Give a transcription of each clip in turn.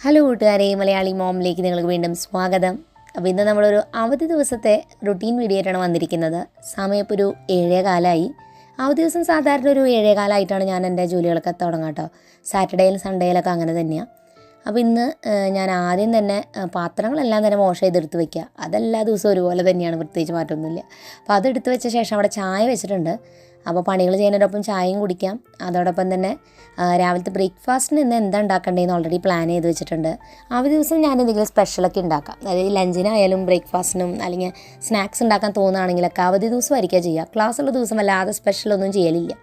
Hello കൂട്ടുകാരെ, മലയാളി മോമിലേക്ക് നിങ്ങൾക്ക് വീണ്ടും സ്വാഗതം. അപ്പോൾ ഇന്ന് നമ്മളൊരു അവധി ദിവസത്തെ റുട്ടീൻ വീഡിയോ ആയിട്ടാണ് വന്നിരിക്കുന്നത്. സമയം ഇപ്പോൾ ഒരു 7:15. അവധി ദിവസം സാധാരണ ഒരു 7:15 ഞാൻ എൻ്റെ ജോലികളൊക്കെ തുടങ്ങാം കേട്ടോ. സാറ്റർഡേയിലും സൺഡേയിലൊക്കെ അങ്ങനെ തന്നെയാണ്. അപ്പോൾ ഇന്ന് ഞാൻ ആദ്യം തന്നെ പാത്രങ്ങളെല്ലാം തന്നെ വാഷ് ചെയ്തെടുത്ത് വയ്ക്കുക. അതെല്ലാ ദിവസവും ഒരുപോലെ തന്നെയാണ്, പ്രത്യേകിച്ച് മാറ്റമൊന്നുമില്ല. അപ്പോൾ അതെടുത്ത് വെച്ച ശേഷം അവിടെ ചായ വെച്ചിട്ടുണ്ട്. അപ്പോൾ പണികൾ ചെയ്യുന്നതിനോടൊപ്പം ചായയും കുടിക്കാം. അതോടൊപ്പം തന്നെ രാവിലത്തെ ബ്രേക്ക്ഫാസ്റ്റിന് ഇന്ന് എന്താ ഉണ്ടാക്കേണ്ടതെന്ന് ഓൾറെഡി പ്ലാൻ ചെയ്ത് വെച്ചിട്ടുണ്ട്. അവധി ദിവസം ഞാൻ എന്തെങ്കിലും സ്പെഷ്യലൊക്കെ ഉണ്ടാക്കാം. അതായത് ലഞ്ചിനായാലും ബ്രേക്ക്ഫാസ്റ്റിനും അല്ലെങ്കിൽ സ്നാക്സ് ഉണ്ടാക്കാൻ തോന്നുകയാണെങ്കിലൊക്കെ അവധി ദിവസമായിരിക്കുക ചെയ്യുക. ക്ലാസ്സുള്ള ദിവസം അല്ലാതെ സ്പെഷ്യലൊന്നും ചെയ്യലില്ല.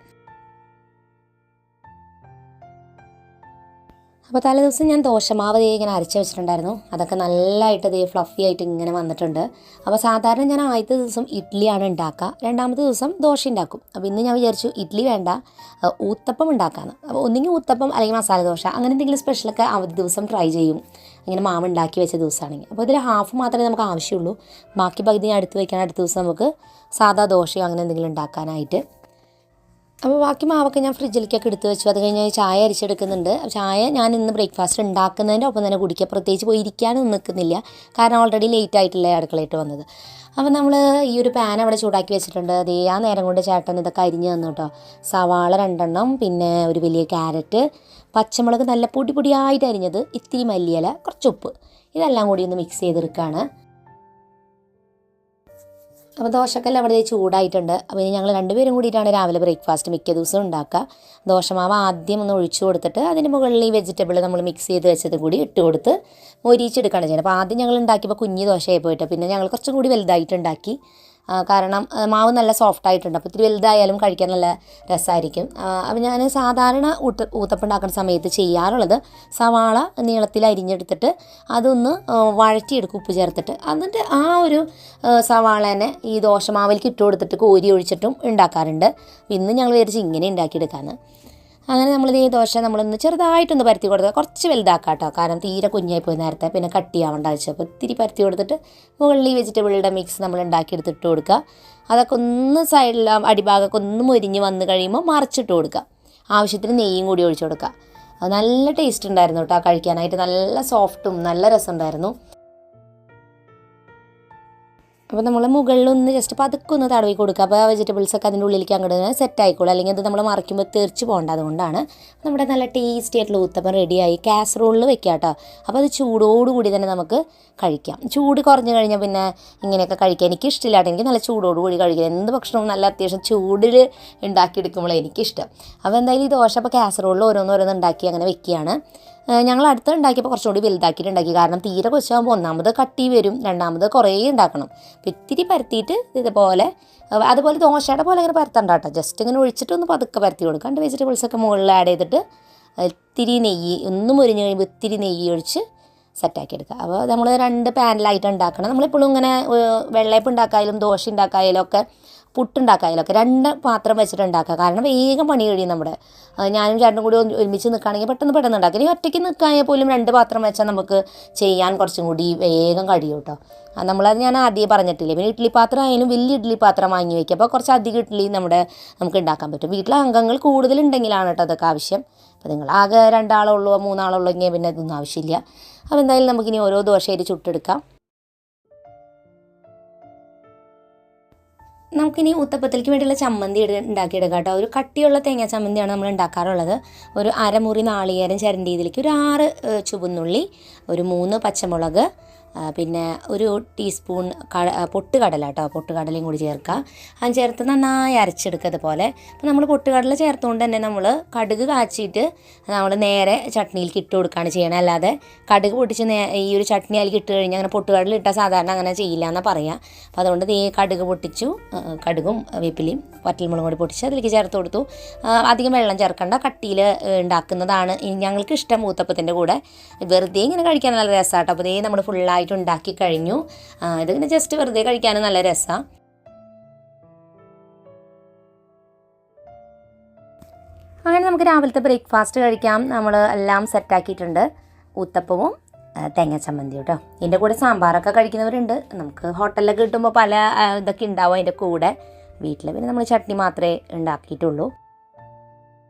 അപ്പോൾ തലേ ദിവസം ഞാൻ ദോശമാവ് ഇങ്ങനെ അരച്ച് വെച്ചിട്ടുണ്ടായിരുന്നു. അതൊക്കെ നല്ലതായിട്ട് ഫ്ലഫി ആയിട്ട് ഇങ്ങനെ വന്നിട്ടുണ്ട്. അപ്പോൾ സാധാരണ ഞാൻ ആദ്യത്തെ ദിവസം ഇഡ്ഡലിയാണ് ഉണ്ടാക്കുക, രണ്ടാമത്തെ ദിവസം ദോശ ഉണ്ടാക്കും. അപ്പോൾ ഇന്ന് ഞാൻ വിചാരിച്ചു ഇഡ്ഡലി വേണ്ട, ഊത്തപ്പം ഉണ്ടാക്കാമെന്ന്. അപ്പോൾ ഒന്നെങ്കിൽ ഊത്തപ്പം അല്ലെങ്കിൽ മസാല ദോശ, അങ്ങനെ എന്തെങ്കിലും സ്പെഷ്യലൊക്കെ അവധി ദിവസം ട്രൈ ചെയ്യും, ഇങ്ങനെ മാവ് ഉണ്ടാക്കി വെച്ച ദിവസമാണെങ്കിൽ. അപ്പോൾ ഇതിൽ ഹാഫ് മാത്രമേ നമുക്ക് ആവശ്യമുള്ളൂ. ബാക്കി പകുതി ഞാൻ എടുത്ത് വയ്ക്കാൻ അടുത്ത ദിവസം നമുക്ക് സാധാ ദോശയോ അങ്ങനെ എന്തെങ്കിലും ഉണ്ടാക്കാനായിട്ട്. അപ്പോൾ ബാക്കി മാവൊക്കെ ഞാൻ ഫ്രിഡ്ജിലേക്കൊക്കെ എടുത്ത് വെച്ചു. അത് കഴിഞ്ഞ് ചായ അരിച്ചെടുക്കുന്നുണ്ട്. ചായ ഞാൻ ഇന്ന് ബ്രേക്ക്ഫാസ്റ്റ് ഉണ്ടാക്കുന്നതിൻ്റെ ഒപ്പം തന്നെ കുടിക്കുക. പ്രത്യേകിച്ച് പോയി ഇരിക്കാനൊന്നും നിൽക്കുന്നില്ല, കാരണം ഓൾറെഡി ലേറ്റ് ആയിട്ടില്ലേ അടുക്കളയിട്ട് വന്നത്. അപ്പോൾ നമ്മൾ ഈ ഒരു പാൻ അവിടെ ചൂടാക്കി വെച്ചിട്ടുണ്ട്. അതേ ആ നേരം കൊണ്ട് ചേട്ടൻ ഇതൊക്കെ അരിഞ്ഞ് തന്നു കേട്ടോ. സവാള 2 പിന്നെ ഒരു വലിയ ക്യാരറ്റ്, പച്ചമുളക് നല്ല പൊടിയായിട്ട് അരിഞ്ഞത്, ഇത്തിരി മല്ലിയില, കുറച്ച് ഉപ്പ്, ഇതെല്ലാം കൂടി ഒന്ന് മിക്സ് ചെയ്തെടുക്കുകയാണ്. അപ്പോൾ ദോശക്കെല്ലാം അവിടെ ചൂടായിട്ടുണ്ട്. അപ്പോൾ ഞങ്ങൾ രണ്ടുപേരും കൂടിയിട്ടാണ് രാവിലെ ബ്രേക്ക്ഫാസ്റ്റ് മിക്ക ദിവസവും ഉണ്ടാക്കുക. ദോശമാവ് ആദ്യം ഒന്ന് ഒഴിച്ചു കൊടുത്തിട്ട് അതിന് മുകളിൽ ഈ വെജിറ്റബിൾ നമ്മൾ മിക്സ് ചെയ്ത് വെച്ചത് കൂടി ഇട്ട് കൊടുത്ത് മൊരിച്ചെടുക്കുകയാണ് ചെയ്യുന്നത്. അപ്പോൾ ആദ്യം ഞങ്ങൾ ഉണ്ടാക്കിയപ്പോൾ കുഞ്ഞ് ദോശയായി പോയിട്ട് പിന്നെ ഞങ്ങൾ കുറച്ചും കൂടി വലുതായിട്ടുണ്ടാക്കി. കാരണം മാവ് നല്ല സോഫ്റ്റായിട്ടുണ്ട്. അപ്പോൾ ഇത്തിരി വലുതായാലും കഴിക്കാൻ നല്ല രസമായിരിക്കും. അപ്പോൾ ഞാൻ സാധാരണ ഊത്തപ്പം ഉണ്ടാക്കുന്ന സമയത്ത് ചെയ്യാറുള്ളത് സവാള നീളത്തിൽ അരിഞ്ഞെടുത്തിട്ട് അതൊന്ന് വഴറ്റിയെടുക്കും ഉപ്പ് ചേർത്തിട്ട്. എന്നിട്ട് ആ ഒരു സവാളേനെ ഈ ദോശമാവിലേക്ക് ഇട്ട് കൊടുത്തിട്ട് കോരി ഒഴിച്ചിട്ടും ഉണ്ടാക്കാറുണ്ട്. ഇന്ന് ഞങ്ങൾ വിചാരിച്ച് ഇങ്ങനെ ഉണ്ടാക്കിയെടുക്കാമെന്ന്. അങ്ങനെ നമ്മളിത് ഈ ദോശ നമ്മളൊന്ന് ചെറുതായിട്ടൊന്ന് പരത്തി കൊടുത്താൽ കുറച്ച് വലുതാക്കാം കേട്ടോ, കാരണം തീരെ കുഞ്ഞായി പോയി നേരത്തെ, പിന്നെ കട്ടിയാവേണ്ട വെച്ചു. അപ്പോൾ ഇത്തിരി പരത്തി കൊടുത്തിട്ട് മുകളിൽ ഈ വെജിറ്റബിളുടെ മിക്സ് നമ്മൾ ഉണ്ടാക്കിയെടുത്തിട്ട് കൊടുക്കുക. അതൊക്കെ ഒന്ന് സൈഡിൽ അടിഭാഗമൊക്കെ ഒന്ന് മൊരിഞ്ഞ് വന്ന് കഴിയുമ്പോൾ മറിച്ചിട്ട് കൊടുക്കുക. ആവശ്യത്തിന് നെയ്യും കൂടി ഒഴിച്ചു കൊടുക്കുക. അത് നല്ല ടേസ്റ്റ് ഉണ്ടായിരുന്നു കേട്ടോ, കഴിക്കാനായിട്ട് നല്ല സോഫ്റ്റും നല്ല രസമുണ്ടായിരുന്നു. അപ്പോൾ നമ്മൾ മുകളിലൊന്ന് ജസ്റ്റ് പതുക്കെ ഒന്ന് തടവി കൊടുക്കുക. അപ്പോൾ വെജിറ്റബിൾസൊക്കെ അതിൻ്റെ ഉള്ളിലേക്ക് അങ്ങോട്ട് സെറ്റ് ആയിക്കോളും, അല്ലെങ്കിൽ അത് നമ്മൾ മറിക്കുമ്പോൾ തെറിച്ച് പോകേണ്ട. അതുകൊണ്ടാണ് നമ്മുടെ നല്ല ടേസ്റ്റി ആയിട്ടുള്ള ഊത്തപ്പം റെഡിയായി. കാസറോളിൽ വെക്കുക കേട്ടോ. അപ്പോൾ അത് ചൂടോടുകൂടി തന്നെ നമുക്ക് കഴിക്കാം. ചൂട് കുറഞ്ഞു കഴിഞ്ഞാൽ പിന്നെ ഇങ്ങനെയൊക്കെ കഴിക്കാൻ എനിക്കിഷ്ടമില്ല. എനിക്ക് നല്ല ചൂടോടുകൂടി കഴിക്കാം. എന്ത് ഭക്ഷണവും നല്ല അത്യാവശ്യം ചൂടിൽ ഉണ്ടാക്കിയെടുക്കുമ്പോൾ എനിക്കിഷ്ടം. അപ്പോൾ എന്തായാലും ഈ ദോശ അപ്പോൾ കാസറോളിൽ ഓരോന്നോരോന്ന് ഉണ്ടാക്കി അങ്ങനെ വെക്കുകയാണ്. ഞങ്ങൾ അടുത്ത് ഉണ്ടാക്കിയപ്പോൾ കുറച്ചുകൂടി വലുതാക്കിയിട്ടുണ്ടാക്കി, കാരണം തീരെ കൊച്ചാകുമ്പോൾ ഒന്നാമത് കട്ടി വരും, രണ്ടാമത് കുറേ ഉണ്ടാക്കണം. അപ്പോൾ ഇത്തിരി പരത്തിയിട്ട് ഇതുപോലെ, അതുപോലെ ദോശയുടെ പോലെ ഇങ്ങനെ പരത്തണ്ട കേട്ടോ, ജസ്റ്റ് ഇങ്ങനെ ഒഴിച്ചിട്ടൊന്ന് പതുക്കെ പരത്തി കൊടുക്കാം. വെജിറ്റബിൾസൊക്കെ മുകളിൽ ആഡ് ചെയ്തിട്ട് ഇത്തിരി നെയ്യ് ഒന്നും മുരിഞ്ഞ് കഴിയുമ്പോൾ ഇത്തിരി നെയ്യ് ഒഴിച്ച് സെറ്റാക്കി എടുക്കുക. അപ്പോൾ നമ്മൾ 2 പാനിലായിട്ട് ഉണ്ടാക്കണം. നമ്മളിപ്പോഴും ഇങ്ങനെ വെള്ളയപ്പം ഉണ്ടാക്കായാലും ദോശ ഉണ്ടാക്കായാലും ഒക്കെ പുട്ടുണ്ടാക്കായാലും ഒക്കെ 2 പാത്രം വെച്ചിട്ട് ഉണ്ടാക്കുക, കാരണം വേഗം പണി കഴിയും നമ്മുടെ. ഞാനും ചേട്ടനും കൂടി ഒരുമിച്ച് നിൽക്കുകയാണെങ്കിൽ പെട്ടെന്ന് ഉണ്ടാക്കുക. ഇനി ഒറ്റയ്ക്ക് നിൽക്കുകയാൽ പോലും 2 പാത്രം വെച്ചാൽ നമുക്ക് ചെയ്യാൻ കുറച്ചും കൂടി വേഗം കഴിയും കേട്ടോ. നമ്മളത് ഞാൻ ആദ്യം പറഞ്ഞിട്ടില്ലേ. പിന്നെ ഇഡ്ഡലി പാത്രം ആയാലും വലിയ ഇഡ്ഡലി പാത്രം വാങ്ങി വയ്ക്കുക. അപ്പോൾ കുറച്ച് അധികം ഇഡ്ഡലി നമുക്ക് ഉണ്ടാക്കാൻ പറ്റും. വീട്ടിലെ അംഗങ്ങൾ കൂടുതലുണ്ടെങ്കിലാണ് കേട്ടോ അതൊക്കെ ആവശ്യം. അപ്പോൾ നിങ്ങൾ ആകെ 2 ആളുള്ളൂ 3 ആളുള്ളൂ എങ്കിൽ പിന്നെ ഇതൊന്നും ആവശ്യമില്ല. അപ്പോൾ എന്തായാലും നമുക്കിനി ഓരോ ദോശയായിട്ട് ചുട്ടെടുക്കാം. നമുക്കിനി ഊത്തപ്പത്തിലേക്ക് വേണ്ടിയുള്ള ചമ്മന്തി ഉണ്ടാക്കിയെടുക്കാം കേട്ടോ. ഒരു കട്ടിയുള്ള തേങ്ങ ചമ്മന്തിയാണ് നമ്മൾ ഉണ്ടാക്കാറുള്ളത്. ഒരു അരമുറി നാളികേരം ചിരണ്ടിയതിലേക്ക് ഒരു 6 ചുവന്നുള്ളി, ഒരു 3 പച്ചമുളക്, പിന്നെ ഒരു ടീസ്പൂൺ പൊട്ടുകടല കേട്ടോ, പൊട്ടുകടലയും കൂടി ചേർക്കുക. അത് ചേർത്ത് നന്നായി അരച്ചെടുക്കുക. അതുപോലെ അപ്പോൾ നമ്മൾ പൊട്ടുകടല ചേർത്തുകൊണ്ട് തന്നെ നമ്മൾ കടുക് കാച്ചിയിട്ട് നമ്മൾ നേരെ ചട്നിയിലേക്ക് ഇട്ട് കൊടുക്കുകയാണ് ചെയ്യണത്. അല്ലാതെ കടുക് പൊട്ടിച്ച് ഈ ഒരു ചട്നി അതിലേക്ക് ഇട്ട് കഴിഞ്ഞാൽ അങ്ങനെ പൊട്ടുകടല ഇട്ടാൽ സാധാരണ അങ്ങനെ ചെയ്യില്ല എന്നാണ് പറയുക. അപ്പോൾ അതുകൊണ്ട് കടുക് പൊട്ടിച്ചു, കടുകും വേപ്പിലയും വറ്റൽമുളകും കൂടി പൊട്ടിച്ച് അതിലേക്ക് ചേർത്ത് കൊടുത്തു. അധികം വെള്ളം ചേർക്കേണ്ട, കട്ടിയിൽ ഉണ്ടാക്കുന്നതാണ് ഞങ്ങൾക്ക് ഇഷ്ടം ഊത്തപ്പത്തിൻ്റെ കൂടെ. വെറുതെ ഇങ്ങനെ കഴിക്കാൻ നല്ല രസമാട്ടോ. അപ്പോൾ നമ്മൾ ഫുള്ളായിട്ട് ഉണ്ടാക്കി കഴിഞ്ഞു. ഇതിങ്ങനെ ജസ്റ്റ് വെറുതെ കഴിക്കാനും നല്ല രസമാണ്. അങ്ങനെ നമുക്ക് രാവിലത്തെ ബ്രേക്ക്ഫാസ്റ്റ് കഴിക്കാം. നമ്മൾ എല്ലാം സെറ്റാക്കിയിട്ടുണ്ട്. ഊത്തപ്പവും തേങ്ങ ചമ്മന്തി കേട്ടോ. ഇതിൻ്റെ കൂടെ സാമ്പാറൊക്കെ കഴിക്കുന്നവരുണ്ട്. നമുക്ക് ഹോട്ടലിലൊക്കെ കിട്ടുമ്പോൾ പല ഇതൊക്കെ ഉണ്ടാവും അതിൻ്റെ കൂടെ. വീട്ടിൽ പിന്നെ നമ്മൾ ചട്നി മാത്രമേ ഉണ്ടാക്കിയിട്ടുള്ളൂ.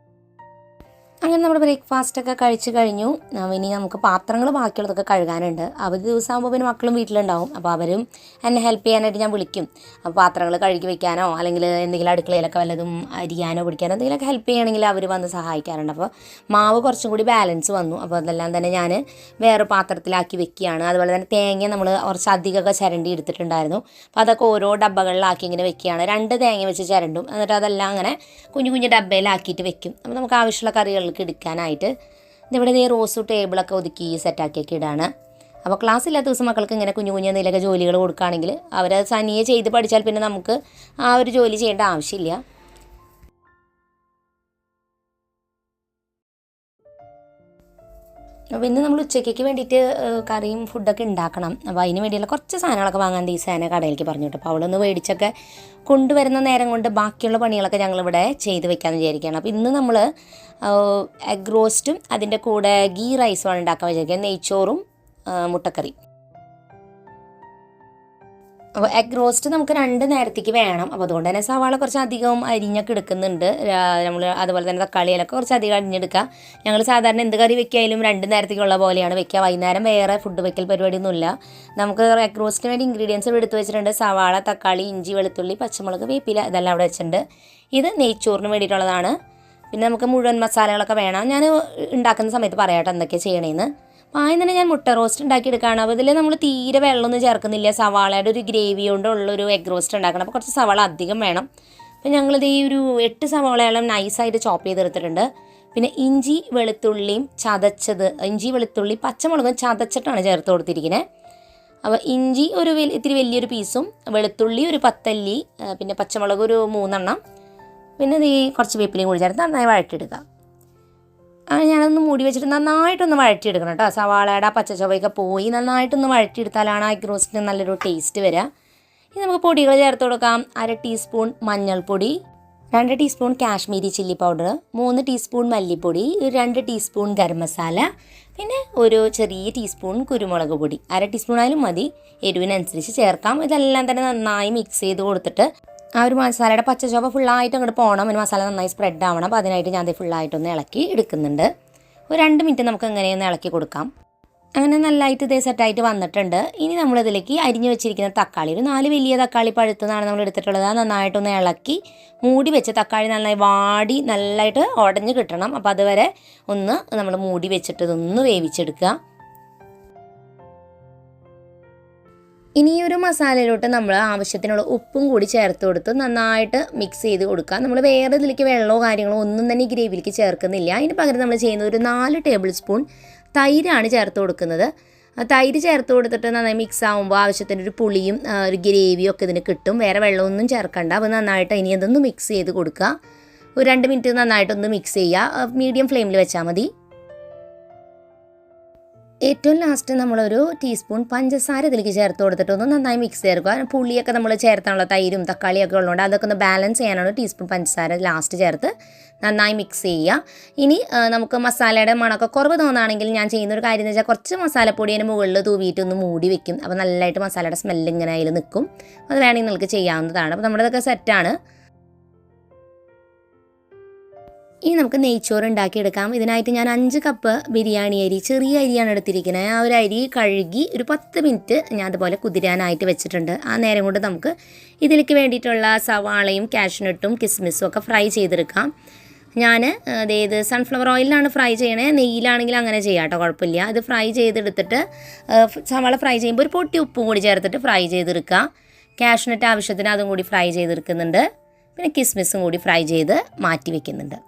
അങ്ങനെ നമ്മുടെ ബ്രേക്ക്ഫാസ്റ്റൊക്കെ കഴിച്ച് കഴിഞ്ഞു. ഇനി നമുക്ക് പാത്രങ്ങൾ ബാക്കിയുള്ളതൊക്കെ കഴുകാനുണ്ട്. അവധി ദിവസമാകുമ്പോൾ പിന്നെ മക്കളും വീട്ടിലുണ്ടാവും. അപ്പോൾ അവരും എന്നെ ഹെൽപ്പ് ചെയ്യാനായിട്ട് ഞാൻ വിളിക്കും. അപ്പോൾ പാത്രങ്ങൾ കഴുകി വെക്കാനോ അല്ലെങ്കിൽ എന്തെങ്കിലും അടുക്കളയിലൊക്കെ വല്ലതും അരിയാനോ പിടിക്കാനോ എന്തെങ്കിലുമൊക്കെ ഹെൽപ്പ് ചെയ്യുകയാണെങ്കിൽ അവർ വന്ന് സഹായിക്കാറുണ്ട്. അപ്പോൾ മാവ് കുറച്ചും കൂടി ബാലൻസ് വന്നു. അപ്പോൾ അതെല്ലാം തന്നെ ഞാൻ വേറെ പാത്രത്തിലാക്കി വെക്കുകയാണ്. അതുപോലെ തന്നെ തേങ്ങ നമ്മൾ കുറച്ച് അധികമൊക്കെ ചിരണ്ടി എടുത്തിട്ടുണ്ടായിരുന്നു. അപ്പോൾ അതൊക്കെ ഓരോ ഡബ്ബകളിലാക്കി ഇങ്ങനെ വെക്കുകയാണ്. 2 തേങ്ങ വെച്ച് ചിരണ്ടും. എന്നിട്ട് അതെല്ലാം അങ്ങനെ കുഞ്ഞു കുഞ്ഞു ഡബ്ബയിലാക്കിയിട്ട് വെക്കും. അപ്പോൾ നമുക്ക് ആവശ്യമുള്ള കറികൾ എടുക്കാനായിട്ട് ഇവിടെ റോസ് ടേബിളൊക്കെ ഒതുക്കി സെറ്റാക്കിയൊക്കെ ഇടാണ്. അപ്പോൾ ക്ലാസ് ഇല്ലാത്ത ദിവസം മക്കൾക്ക് ഇങ്ങനെ കുഞ്ഞു കുഞ്ഞു എന്തെങ്കിലുമൊക്കെ ജോലികൾ കൊടുക്കുകയാണെങ്കിൽ അവരത് തനിയെ ചെയ്ത് പഠിച്ചാൽ പിന്നെ നമുക്ക് ആ ഒരു ജോലി ചെയ്യേണ്ട ആവശ്യമില്ല. അപ്പോൾ ഇന്ന് നമ്മൾ ഉച്ചയ്ക്ക് വേണ്ടിയിട്ട് കറിയും ഫുഡൊക്കെ ഉണ്ടാക്കണം. അപ്പോൾ അതിന് വേണ്ടിയുള്ള കുറച്ച് സാധനങ്ങളൊക്കെ വാങ്ങാൻ ദിവസേന കടയിലേക്ക് പറഞ്ഞു കേട്ടോ. അപ്പോൾ അവളൊന്ന് മേടിച്ചൊക്കെ കൊണ്ടുവരുന്ന നേരം കൊണ്ട് ബാക്കിയുള്ള പണികളൊക്കെ ഞങ്ങളിവിടെ ചെയ്ത് വെക്കാമെന്ന് വിചാരിക്കുകയാണ്. അപ്പോൾ ഇന്ന് നമ്മൾ എഗ് റോസ്റ്റും അതിൻ്റെ കൂടെ ഗീ റൈസുമാണ് ഉണ്ടാക്കാൻ വിചാരിക്കുക. നെയ്ച്ചോറും മുട്ടക്കറി. അപ്പോൾ എഗ് റോസ്റ്റ് നമുക്ക് 2 നേരത്തേക്ക് വേണം. അപ്പോൾ അതുകൊണ്ട് തന്നെ സവാള കുറച്ച് അധികം അരിഞ്ഞൊക്കെ എടുക്കുന്നുണ്ട്. നമ്മൾ അതുപോലെ തന്നെ തക്കാളിയിലൊക്കെ കുറച്ച് അധികം അരിഞ്ഞെടുക്കുക. ഞങ്ങൾ സാധാരണ എന്ത് കറി വെക്കായാലും 2 നേരത്തേക്കുള്ള പോലെയാണ് വെക്കുക. വൈകുന്നേരം വേറെ ഫുഡ് വെക്കൽ പരിപാടിയൊന്നുമില്ല. നമുക്ക് എഗ് റോസ്റ്റിന് വേണ്ടി ഇൻഗ്രീഡിയൻസ് എടുത്ത് വെച്ചിട്ടുണ്ട്. സവാള, തക്കാളി, ഇഞ്ചി, വെളുത്തുള്ളി, പച്ചമുളക്, വേപ്പില ഇതെല്ലാം അവിടെ വെച്ചിട്ടുണ്ട്. ഇത് നെയ്ച്ചോറിന് വേണ്ടിയിട്ടുള്ളതാണ്. പിന്നെ നമുക്ക് മുഴുവൻ മസാലകളൊക്കെ വേണം. ഞാൻ ഉണ്ടാക്കുന്ന സമയത്ത് പറയാട്ടോ എന്തൊക്കെയാണ് ചെയ്യണേന്ന്. ആദ്യം തന്നെ ഞാൻ മുട്ട റോസ്റ്റ് ഉണ്ടാക്കിയെടുക്കുകയാണ്. അപ്പോൾ ഇതിൽ നമ്മൾ തീരെ വെള്ളമൊന്നും ചേർക്കുന്നില്ല. സവാളയുടെ ഒരു ഗ്രേവി കൊണ്ടുള്ളൊരു എഗ് റോസ്റ്റ് ഉണ്ടാക്കണം. അപ്പോൾ കുറച്ച് സവാള അധികം വേണം. അപ്പോൾ ഞങ്ങളിത് ഈ ഒരു 8 സവാളയോളം നൈസായിട്ട് ചോപ്പ് ചെയ്തെടുത്തിട്ടുണ്ട്. പിന്നെ ഇഞ്ചി വെളുത്തുള്ളിയും ചതച്ചത്, ഇഞ്ചി വെളുത്തുള്ളി പച്ചമുളകും ചതച്ചിട്ടാണ് ചേർത്ത് കൊടുത്തിരിക്കുന്നത്. അപ്പോൾ ഇഞ്ചി ഇത്തിരി വലിയൊരു പീസും, വെളുത്തുള്ളി ഒരു 10 അല്ലി, പിന്നെ പച്ചമുളക് ഒരു 3 എണ്ണം, പിന്നെ ഈ കുറച്ച് വേപ്പിലയും കൂടി ചേർത്ത് നന്നായി വഴറ്റിയെടുക്കുക. ഞാനൊന്ന് മൂടി വെച്ചിട്ട് നന്നായിട്ടൊന്ന് വഴറ്റിയെടുക്കണം കേട്ടോ. സവാളയുടെ പച്ചച്ചൊവയൊക്കെ പോയി നന്നായിട്ടൊന്ന് വഴറ്റിയെടുത്താലാണ് ആ എഗ് റോസ്റ്റിന് നല്ലൊരു ടേസ്റ്റ് വരിക. ഇനി നമുക്ക് പൊടികൾ ചേർത്ത് കൊടുക്കാം. 1/2 ടീസ്പൂൺ മഞ്ഞൾപ്പൊടി, 2 teaspoon Kashmiri chilli powder, 3 teaspoon മല്ലിപ്പൊടി, 2 ടീസ്പൂൺ ഗരം മസാല, പിന്നെ ഒരു ചെറിയ ടീസ്പൂൺ കുരുമുളക് പൊടി. 1/2 ടീസ്പൂൺ ആയാലും മതി, എരിവിനനുസരിച്ച് ചേർക്കാം. ഇതെല്ലാം തന്നെ നന്നായി മിക്സ് ചെയ്ത് കൊടുത്തിട്ട് ആ ഒരു മസാലയുടെ പച്ചച്ചോവ ഫുള്ളായിട്ട് അങ്ങോട്ട് പോകണം. ഒരു മസാല നന്നായി സ്പ്രെഡ് ആവണം. അപ്പോൾ അതിനായിട്ട് ഞാൻ ഫുള്ളായിട്ടൊന്ന് ഇളക്കി എടുക്കുന്നുണ്ട്. ഒരു 2 മിനിറ്റ് നമുക്ക് എങ്ങനെയൊന്ന് ഇളക്കി കൊടുക്കാം. അങ്ങനെ നല്ലതായിട്ട് ഇതേ സെറ്റായിട്ട് വന്നിട്ടുണ്ട്. ഇനി നമ്മളിതിലേക്ക് അരിഞ്ഞു വെച്ചിരിക്കുന്ന തക്കാളി, ഒരു 4 വലിയ തക്കാളി പഴുത്തതാണ് നമ്മൾ എടുത്തിട്ടുള്ളത്. അത് നന്നായിട്ടൊന്ന് ഇളക്കി മൂടി വെച്ച് തക്കാളി നന്നായി വാടി നല്ലതായിട്ട് ഉടഞ്ഞ് കിട്ടണം. അപ്പോൾ അതുവരെ ഒന്ന് നമ്മൾ മൂടി വെച്ചിട്ട് ഇതൊന്ന് വേവിച്ചെടുക്കുക. ഇനി ഈ ഒരു മസാലയിലോട്ട് നമ്മൾ ആവശ്യത്തിനുള്ള ഉപ്പും കൂടി ചേർത്ത് കൊടുത്ത് നന്നായിട്ട് മിക്സ് ചെയ്ത് കൊടുക്കുക. നമ്മൾ വേറെ ഇതിലേക്ക് വെള്ളമോ കാര്യങ്ങളോ ഒന്നും തന്നെ ഈ ഗ്രേവിയിലേക്ക് ചേർക്കുന്നില്ല. അതിന് പകരം നമ്മൾ ചെയ്യുന്നത് ഒരു 4 ടേബിൾ സ്പൂൺ തൈരാണ് ചേർത്ത് കൊടുക്കുന്നത്. തൈര് ചേർത്ത് കൊടുത്തിട്ട് നന്നായി മിക്സ് ആകുമ്പോൾ ആവശ്യത്തിന് ഒരു പുളിയും ഒരു ഗ്രേവിയും ഒക്കെ ഇതിന് കിട്ടും. വേറെ വെള്ളമൊന്നും ചേർക്കണ്ട. അപ്പോൾ നന്നായിട്ട് ഇനി അതൊന്ന് മിക്സ് ചെയ്ത് കൊടുക്കുക. ഒരു 2 മിനിറ്റ് നന്നായിട്ടൊന്ന് മിക്സ് ചെയ്യുക. മീഡിയം ഫ്ലെയിമിൽ വെച്ചാൽ മതി. ഏറ്റവും ലാസ്റ്റ് നമ്മളൊരു ടീസ്പൂൺ പഞ്ചസാര ഇതിലേക്ക് ചേർത്ത് കൊടുത്തിട്ട് ഒന്ന് നന്നായി മിക്സ് ചേർക്കുക. പുളിയൊക്കെ നമ്മൾ ചേർത്താനുള്ള തൈരും തക്കാളിയൊക്കെ ഉള്ളതുകൊണ്ട് അതൊക്കെ ഒന്ന് ബാലൻസ് ചെയ്യാനാണ് ടീസ്പൂൺ പഞ്ചസാര ലാസ്റ്റ് ചേർത്ത് നന്നായി മിക്സ് ചെയ്യുക. ഇനി നമുക്ക് മസാലയുടെ മണമൊക്കെ കുറവ് തോന്നുകയാണെങ്കിൽ ഞാൻ ചെയ്യുന്നൊരു കാര്യം എന്ന് വെച്ചാൽ കുറച്ച് മസാലപ്പൊടി അതിന് മുകളിൽ തൂവിയിട്ട് ഒന്ന് മൂടി വെക്കും. അപ്പോൾ നല്ലതായിട്ട് മസാലയുടെ സ്മെല്ല് ഇങ്ങനെ അതിൽ നിൽക്കും. അത് വേണമെങ്കിൽ നിങ്ങൾക്ക് ചെയ്യാവുന്നതാണ്. അപ്പോൾ നമ്മുടെ ഇതൊക്കെ സെറ്റാണ്. ഇനി നമുക്ക് നെയ്ച്ചോറ് ഉണ്ടാക്കിയെടുക്കാം. ഇതിനായിട്ട് ഞാൻ 5 കപ്പ് ബിരിയാണി അരി, ചെറിയ അരിയാണ് എടുത്തിരിക്കുന്നത്. ആ ഒരു അരി കഴുകി ഒരു 10 മിനിറ്റ് ഞാൻ അതുപോലെ കുതിരാനായിട്ട് വെച്ചിട്ടുണ്ട്. ആ നേരം കൊണ്ട് നമുക്ക് ഇതിലേക്ക് വേണ്ടിയിട്ടുള്ള സവാളയും കാഷ്നട്ടും കിസ്മിസും ഒക്കെ ഫ്രൈ ചെയ്തെടുക്കാം. ഞാൻ അതായത് സൺഫ്ലവർ ഓയിലാണ് ഫ്രൈ ചെയ്യണേ. നെയ്യിലാണെങ്കിൽ അങ്ങനെ ചെയ്യാം കേട്ടോ, കുഴപ്പമില്ല. ഇത് ഫ്രൈ ചെയ്തെടുത്തിട്ട് സവാള ഫ്രൈ ചെയ്യുമ്പോൾ ഒരു പൊട്ടി ഉപ്പും കൂടി ചേർത്തിട്ട് ഫ്രൈ ചെയ്തെടുക്കുക. കാഷ്നട്ട് ആവശ്യത്തിന് അതും കൂടി ഫ്രൈ ചെയ്തെടുക്കുന്നുണ്ട്. പിന്നെ കിസ്മിസും കൂടി ഫ്രൈ ചെയ്ത് മാറ്റി വെക്കുന്നുണ്ട്.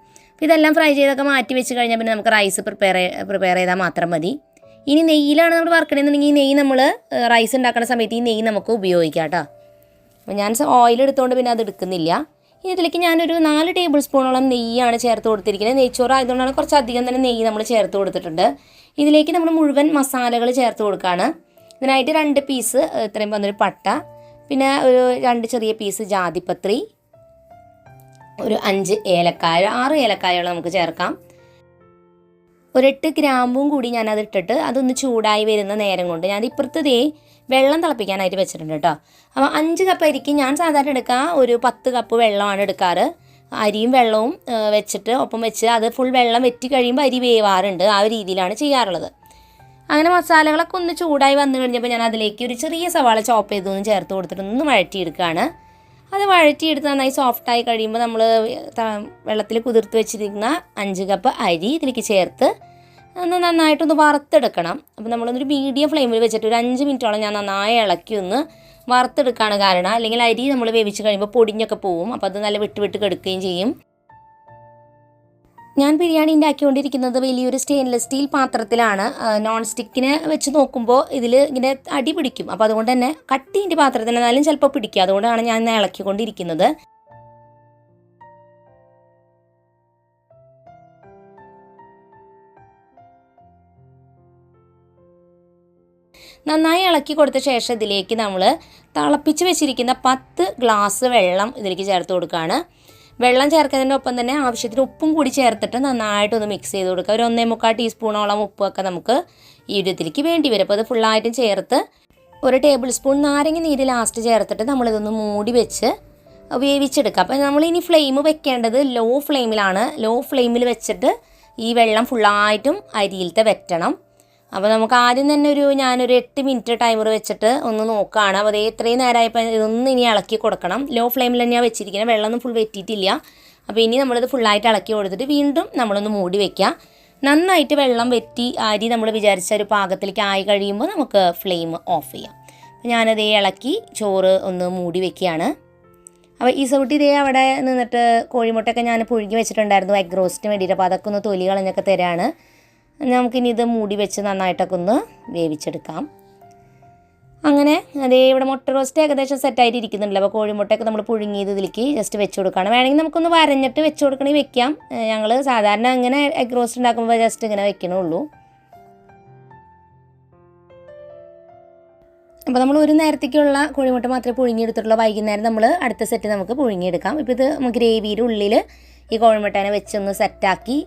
ഇതെല്ലാം ഫ്രൈ ചെയ്തൊക്കെ മാറ്റി വെച്ച് കഴിഞ്ഞാൽ പിന്നെ നമുക്ക് റൈസ് പ്രിപ്പയർ ചെയ്താൽ മാത്രം മതി. ഇനി നെയ്യിലാണ് നമ്മൾ വറുക്കണമെന്നുണ്ടെങ്കിൽ ഈ നെയ്യ് നമ്മൾ റൈസ് ഉണ്ടാക്കുന്ന സമയത്ത് ഈ നെയ്യ് നമുക്ക് ഉപയോഗിക്കാം കേട്ടോ. അപ്പോൾ ഞാൻ ഓയിൽ എടുത്തുകൊണ്ട് പിന്നെ അത് എടുക്കുന്നില്ല. ഇനി ഇതിലേക്ക് ഞാനൊരു 4 ടേബിൾ സ്പൂണോളം നെയ്യാണ് ചേർത്ത് കൊടുത്തിരിക്കുന്നത്. നെയ്ച്ചോറ് ആയതുകൊണ്ടാണ് കുറച്ചധികം തന്നെ നെയ്യ് നമ്മൾ ചേർത്ത് കൊടുത്തിട്ടുണ്ട്. ഇതിലേക്ക് നമ്മൾ മുഴുവൻ മസാലകൾ ചേർത്ത് കൊടുക്കുകയാണ്. ഇതിനായിട്ട് 2 പീസ് ഇത്രയും വന്നൊരു പട്ട, പിന്നെ ഒരു 2 ചെറിയ പീസ് ജാതിപത്രി, ഒരു 5 ഏലക്കായ, 6 ഏലക്കായകൾ നമുക്ക് ചേർക്കാം. ഒരു 8 ഗ്രാമ്പും കൂടി ഞാനത് ഇട്ടിട്ട് അതൊന്ന് ചൂടായി വരുന്ന നേരം കൊണ്ട് ഞാൻ ഇപ്പുറത്തതേ വെള്ളം തിളപ്പിക്കാനായിട്ട് വെച്ചിട്ടുണ്ട് കേട്ടോ. അപ്പോൾ 5 കപ്പ് അരിക്ക് ഞാൻ സാധാരണ എടുക്കുക ഒരു 10 കപ്പ് വെള്ളമാണ് എടുക്കാറ്. അരിയും വെള്ളവും വെച്ചിട്ട് ഒപ്പം വെച്ച് അത് ഫുൾ വെള്ളം വെറ്റി കഴിയുമ്പോൾ അരി വേവാറുണ്ട്. ആ ഒരു രീതിയിലാണ് ചെയ്യാറുള്ളത്. അങ്ങനെ മസാലകളൊക്കെ ഒന്ന് ചൂടായി വന്നു കഴിഞ്ഞപ്പോൾ ഞാൻ അതിലേക്ക് ഒരു ചെറിയ സവാള ചോപ്പ് ചെയ്തൊന്ന് ചേർത്ത് കൊടുത്തിട്ട് ഒന്ന് വഴറ്റിയെടുക്കുകയാണ്. അത് വഴറ്റിയെടുത്ത് നന്നായി സോഫ്റ്റായി കഴിയുമ്പോൾ നമ്മൾ വെള്ളത്തിൽ കുതിർത്ത് വെച്ചിരിക്കുന്ന 5 കപ്പ് അരി ഇതിലേക്ക് ചേർത്ത് ഒന്ന് നന്നായിട്ടൊന്ന് വറുത്തെടുക്കണം. അപ്പോൾ നമ്മളൊന്നൊരു മീഡിയം ഫ്ലെയിമിൽ വെച്ചിട്ട് ഒരു 5 മിനിറ്റോളം ഞാൻ നന്നായി ഇളക്കി ഒന്ന് വറുത്തെടുക്കുകയാണ്. കാരണം അല്ലെങ്കിൽ അരി നമ്മൾ വേവിച്ച് കഴിയുമ്പോൾ പൊടിഞ്ഞൊക്കെ പോവും. അപ്പോൾ അത് നല്ല വിട്ട് കെടുക്കുകയും ചെയ്യും. ഞാൻ ബിരിയാണി ഉണ്ടാക്കിക്കൊണ്ടിരിക്കുന്നത് വലിയൊരു സ്റ്റെയിൻലെസ് സ്റ്റീൽ പാത്രത്തിലാണ്. നോൺ സ്റ്റിക്കിനെ വെച്ച് നോക്കുമ്പോൾ ഇതിൽ ഇങ്ങനെ അടി പിടിക്കും. അപ്പോൾ അതുകൊണ്ട് തന്നെ കട്ടീൻ്റെ പാത്രത്തിന് എന്നാലും ചിലപ്പോൾ പിടിക്കുക. അതുകൊണ്ടാണ് ഞാൻ ഇന്ന് ഇളക്കിക്കൊണ്ടിരിക്കുന്നത്. നന്നായി ഇളക്കി കൊടുത്ത ശേഷം ഇതിലേക്ക് നമ്മൾ തിളപ്പിച്ച് വെച്ചിരിക്കുന്ന 10 ഗ്ലാസ് വെള്ളം ഇതിലേക്ക് ചേർത്ത് കൊടുക്കുകയാണ്. വെള്ളം ചേർക്കുന്നതിൻ്റെ ഒപ്പം തന്നെ ആവശ്യത്തിന് ഉപ്പും കൂടി ചേർത്തിട്ട് നന്നായിട്ടൊന്ന് മിക്സ് ചെയ്ത് കൊടുക്കുക. ഒരു 1.25 ടീസ്പൂണോളം ഉപ്പൊക്കെ നമുക്ക് ഈ ഇതിലേക്ക് വേണ്ടി വരും. അപ്പോൾ അത് ഫുള്ളായിട്ടും ചേർത്ത് ഒരു ടേബിൾ സ്പൂൺ നാരങ്ങ നീര് ലാസ്റ്റ് ചേർത്തിട്ട് നമ്മളിതൊന്ന് മൂടി വെച്ച് വേവിച്ചെടുക്കുക. അപ്പോൾ നമ്മളിനി ഫ്ലെയിം വെക്കേണ്ടത് ലോ ഫ്ലെയിമിലാണ്. ലോ ഫ്ലെയിമിൽ വെച്ചിട്ട് ഈ വെള്ളം ഫുള്ളായിട്ടും അരിയിലത്തെ വെറ്റണം. അപ്പോൾ നമുക്ക് ആദ്യം തന്നെ ഞാനൊരു 8 മിനിറ്റ് ടൈമർ വെച്ചിട്ട് ഒന്ന് നോക്കുകയാണ്. അപ്പോൾ അതേ ഇത്രയും നേരമായപ്പോൾ ഇതൊന്ന് ഇനി ഇളക്കി കൊടുക്കണം. ലോ ഫ്ലെയിമിൽ തന്നെയാണ് വെച്ചിരിക്കുന്നത്. വെള്ളമൊന്നും ഫുൾ വെറ്റിയിട്ടില്ല. അപ്പോൾ ഇനി നമ്മളിത് ഫുള്ളായിട്ട് ഇളക്കി കൊടുത്തിട്ട് വീണ്ടും നമ്മളൊന്ന് മൂടി വയ്ക്കുക. നന്നായിട്ട് വെള്ളം വെറ്റി അരി നമ്മൾ വിചാരിച്ച ഒരു പാകത്തിലേക്ക് ആയി കഴിയുമ്പോൾ നമുക്ക് ഫ്ലെയിം ഓഫ് ചെയ്യാം. അപ്പോൾ ഞാനതേ ഇളക്കി ചോറ് ഒന്ന് മൂടി വയ്ക്കുകയാണ്. അപ്പോൾ ഈ സൗട്ടി ഇതേ അവിടെ നിന്നിട്ട് കോഴിമുട്ടയൊക്കെ ഞാൻ പുഴുങ്ങി വെച്ചിട്ടുണ്ടായിരുന്നു എഗ് റോസ്റ്റിന് വേണ്ടിയിട്ട്. അപ്പോൾ അതൊക്കെ ഒന്ന് തൊലി കളഞ്ഞൊക്കെ തരാണ്. നമുക്കിനി ഇത് മൂടി വെച്ച് നന്നായിട്ടൊക്കെ ഒന്ന് വേവിച്ചെടുക്കാം. അങ്ങനെ അതേ ഇവിടെ മുട്ട റോസ്റ്റ് ഏകദേശം സെറ്റായിട്ട് ഇരിക്കുന്നുണ്ടല്ലോ. അപ്പോൾ കോഴിമുട്ടയൊക്കെ നമ്മൾ പുഴുങ്ങിയത് ഇതിലേക്ക് ജസ്റ്റ് വെച്ച് കൊടുക്കുകയാണ്. വേണമെങ്കിൽ നമുക്കൊന്ന് വരഞ്ഞിട്ട് വെച്ച് കൊടുക്കണമെങ്കിൽ വെക്കാം. ഞങ്ങൾ സാധാരണ അങ്ങനെ എഗ് റോസ്റ്റ് ഉണ്ടാക്കുമ്പോൾ ജസ്റ്റ് ഇങ്ങനെ വെക്കണുള്ളൂ. അപ്പോൾ നമ്മൾ ഒരു നേരത്തേക്കുള്ള കോഴിമുട്ട മാത്രമേ പുഴുങ്ങിയെടുത്തിട്ടുള്ളൂ. വൈകുന്നേരം നമ്മൾ അടുത്ത സെറ്റ് നമുക്ക് പുഴുങ്ങിയെടുക്കാം. ഇപ്പോൾ ഇത് ഗ്രേവിയുടെ ഉള്ളിൽ ഈ കോഴിമുട്ടേനെ വെച്ചൊന്ന് സെറ്റാക്കി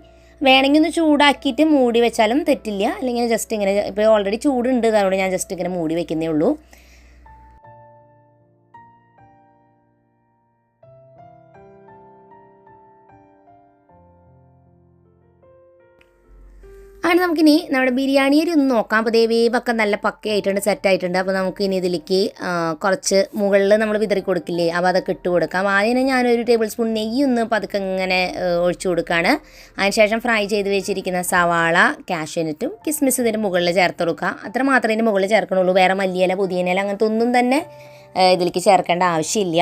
വേണമെങ്കിൽ ഒന്ന് ചൂടാക്കിയിട്ട് മൂടി വെച്ചാലും തെറ്റില്ല. അല്ലെങ്കിൽ ജസ്റ്റ് ഇങ്ങനെ ഇപ്പോൾ ഓൾറെഡി ചൂടുണ്ട്, അതുകൊണ്ട് ഞാൻ ജസ്റ്റ് ഇങ്ങനെ മൂടി വെക്കുന്നേ ഉള്ളൂ. അങ്ങനെ നമുക്കിനി നമ്മുടെ ബിരിയാണി അരി ഒന്ന് നോക്കാം. അപ്പോൾ വേവൊക്കെ നല്ല പക്കയായിട്ടുണ്ട്, സെറ്റായിട്ടുണ്ട്. അപ്പോൾ നമുക്കിനി ഇതിലേക്ക് കുറച്ച് മുകളിൽ നമ്മൾ വിതറി കൊടുക്കില്ലേ, അപ്പോൾ അതൊക്കെ ഇട്ട് കൊടുക്കാം. ആദ്യം ഞാനൊരു ടേബിൾ സ്പൂൺ നെയ്യ് ഒന്ന് പതുക്കെ ഇങ്ങനെ ഒഴിച്ചു കൊടുക്കുകയാണ്. അതിനുശേഷം ഫ്രൈ ചെയ്ത് വെച്ചിരിക്കുന്ന സവാള, കാഷ്യൂനട്ടും കിസ്മിസ് ഇതിൻ്റെ മുകളിൽ ചേർത്ത് കൊടുക്കുക. അത്ര മാത്രമേ ഇതിൻ്റെ മുകളിൽ ചേർക്കണുള്ളൂ. വേറെ മല്ലിയില, പുതിയനില അങ്ങനത്തെ ഒന്നും തന്നെ ഇതിലേക്ക് ചേർക്കേണ്ട ആവശ്യമില്ല.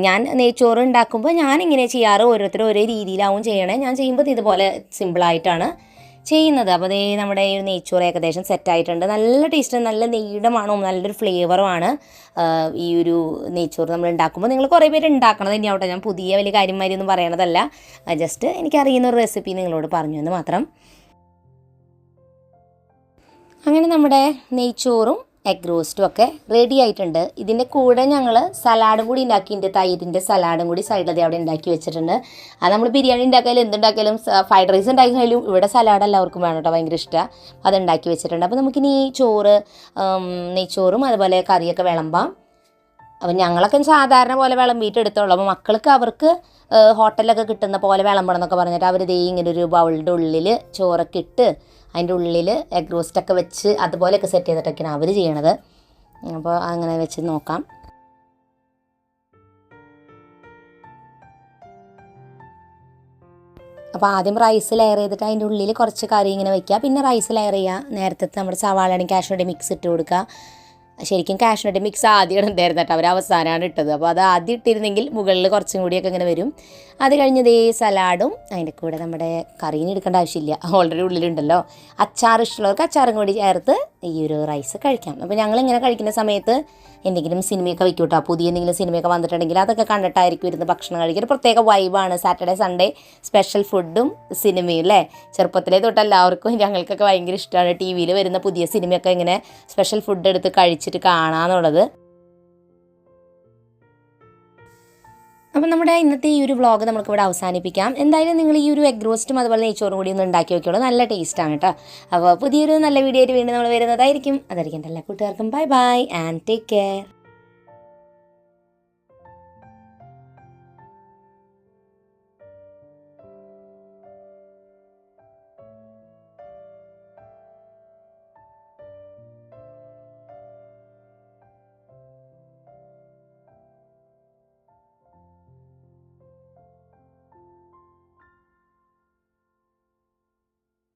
ഞാൻ നെയ്ച്ചോറ് ഉണ്ടാക്കുമ്പോൾ ഞാനിങ്ങനെ ചെയ്യാറ്. ഓരോരുത്തരും ഓരോ രീതിയിലാവും ചെയ്യണേ. ഞാൻ ചെയ്യുമ്പോൾ ഇതുപോലെ സിമ്പിളായിട്ടാണ് ചെയ്യുന്നത്. അപ്പോൾ അതേ നമ്മുടെ ഈ നെയ്ച്ചോറ് ഏകദേശം സെറ്റായിട്ടുണ്ട്. നല്ല ടേസ്റ്റ്, നല്ല നെയ്യുടെ മണവും നല്ലൊരു ഫ്ലേവറുമാണ് ഈ ഒരു നെയ്ച്ചോറ് നമ്മൾ ഉണ്ടാക്കുമ്പോൾ. നിങ്ങൾ കുറേ പേര് ഉണ്ടാക്കണത് തന്നെയാവട്ടെ. ഞാൻ പുതിയ വലിയ കാര്യമാരൊന്നും പറയണതല്ല. ജസ്റ്റ് എനിക്കറിയുന്ന ഒരു റെസിപ്പി നിങ്ങളോട് പറഞ്ഞു എന്ന് മാത്രം. അങ്ങനെ നമ്മുടെ നെയ്ച്ചോറും എഗ് റോസ്റ്റും ഒക്കെ റെഡി ആയിട്ടുണ്ട്. ഇതിൻ്റെ കൂടെ ഞങ്ങൾ സലാഡും കൂടി ഉണ്ടാക്കിയിട്ടുണ്ട്. തൈരിൻ്റെ സലാഡും കൂടി സൈഡിലത് അവിടെ ഉണ്ടാക്കി വെച്ചിട്ടുണ്ട്. അത് നമ്മൾ ബിരിയാണി ഉണ്ടാക്കിയാലും എന്തുണ്ടാക്കിയാലും ഫ്രൈഡ് റൈസ് ഉണ്ടാക്കിയാലും ഇവിടെ സലാഡ് എല്ലാവർക്കും വേണം കേട്ടോ, ഭയങ്കര ഇഷ്ടമാണ്. അത് ഉണ്ടാക്കി വെച്ചിട്ടുണ്ട്. അപ്പോൾ നമുക്കിനി ചോറ്, നെയ്ച്ചോറും അതുപോലെ കറിയൊക്കെ വിളമ്പാം. അപ്പം ഞങ്ങളൊക്കെ സാധാരണ പോലെ വിളമ്പിയിട്ട് എടുത്തോളൂ. അപ്പോൾ മക്കൾക്ക് അവർക്ക് ഹോട്ടലിലൊക്കെ കിട്ടുന്ന പോലെ വിളമ്പണം എന്നൊക്കെ പറഞ്ഞിട്ട് അവർ ഇങ്ങനെ ഒരു ബൗളിൻ്റെ ഉള്ളിൽ ചോറൊക്കെ ഇട്ട് അതിൻ്റെ ഉള്ളിൽ എഗ് റോസ്റ്റൊക്കെ വെച്ച് അതുപോലെയൊക്കെ സെറ്റ് ചെയ്തിട്ടൊക്കെയാണ് അവർ ചെയ്യണത്. അപ്പോൾ അങ്ങനെ വെച്ച് നോക്കാം. അപ്പോൾ ആദ്യം റൈസ് ലെയർ ചെയ്തിട്ട് അതിൻ്റെ ഉള്ളിൽ കുറച്ച് കറി ഇങ്ങനെ വയ്ക്കുക. പിന്നെ റൈസ് ലെയർ ചെയ്യുക. നേരത്തെ നമ്മുടെ സവാളയും കാഷ്യൂനട്ട് മിക്സ് ഇട്ട് കൊടുക്കുക. ശരിക്കും കാഷ്യൂനട്ട് മിക്സ് ആദ്യം ഉണ്ടായിരുന്നു കേട്ടോ, അവർ അവസാനമാണ് ഇട്ടത്. അപ്പോൾ അത് ആദ്യം ഇട്ടിരുന്നെങ്കിൽ മുകളിൽ കുറച്ചും കൂടിയൊക്കെ ഇങ്ങനെ വരും. അത് കഴിഞ്ഞത് ഈ സലാഡും അതിൻ്റെ കൂടെ നമ്മുടെ കറീന് എടുക്കേണ്ട ആവശ്യമില്ല, ഓൾറെഡി ഉള്ളിലുണ്ടല്ലോ. അച്ചാർ ഇഷ്ടമുള്ളവർക്ക് അച്ചാറും കൂടി ചേർത്ത് ഈ ഒരു റൈസ് കഴിക്കാം. അപ്പോൾ ഞങ്ങളിങ്ങനെ കഴിക്കുന്ന സമയത്ത് എന്തെങ്കിലും സിനിമയൊക്കെ വയ്ക്കും കേട്ടോ. പുതിയ എന്തെങ്കിലും സിനിമയൊക്കെ വന്നിട്ടുണ്ടെങ്കിൽ അതൊക്കെ കണ്ടിട്ടായിരിക്കും ഇരുന്ന് ഭക്ഷണം കഴിക്കുക. ഒരു പ്രത്യേക വൈബാണ്. സാറ്റർഡേ സൺഡേ സ്പെഷ്യൽ ഫുഡും സിനിമയും അല്ലേ. ചെറുപ്പത്തിലേ തൊട്ട് എല്ലാവർക്കും ഞങ്ങൾക്കൊക്കെ ഭയങ്കര ഇഷ്ടമാണ് ടി വിയിൽ വരുന്ന പുതിയ സിനിമയൊക്കെ ഇങ്ങനെ സ്പെഷ്യൽ ഫുഡ് എടുത്ത് കഴിച്ചിട്ട് കാണാമെന്നുള്ളത്. അപ്പോൾ നമ്മുടെ ഇന്നത്തെ ഈ ഒരു വ്ളോഗ് നമുക്കിവിടെ അവസാനിപ്പിക്കാം. എന്തായാലും നിങ്ങൾ ഈ ഒരു എഗ് റോസ്റ്റും അതുപോലെ നെയ്ച്ചോറും കൂടി ഒന്ന് ഉണ്ടാക്കി നോക്കിയോളൂ. നല്ല ടേസ്റ്റാണ് കേട്ടോ. അപ്പോൾ പുതിയൊരു നല്ല വീഡിയോ ആയിട്ട് വീണ്ടും നമ്മൾ വരുന്നതായിരിക്കും. അതായിരിക്കും എല്ലാ കൂട്ടുകാർക്കും bye bye and take care.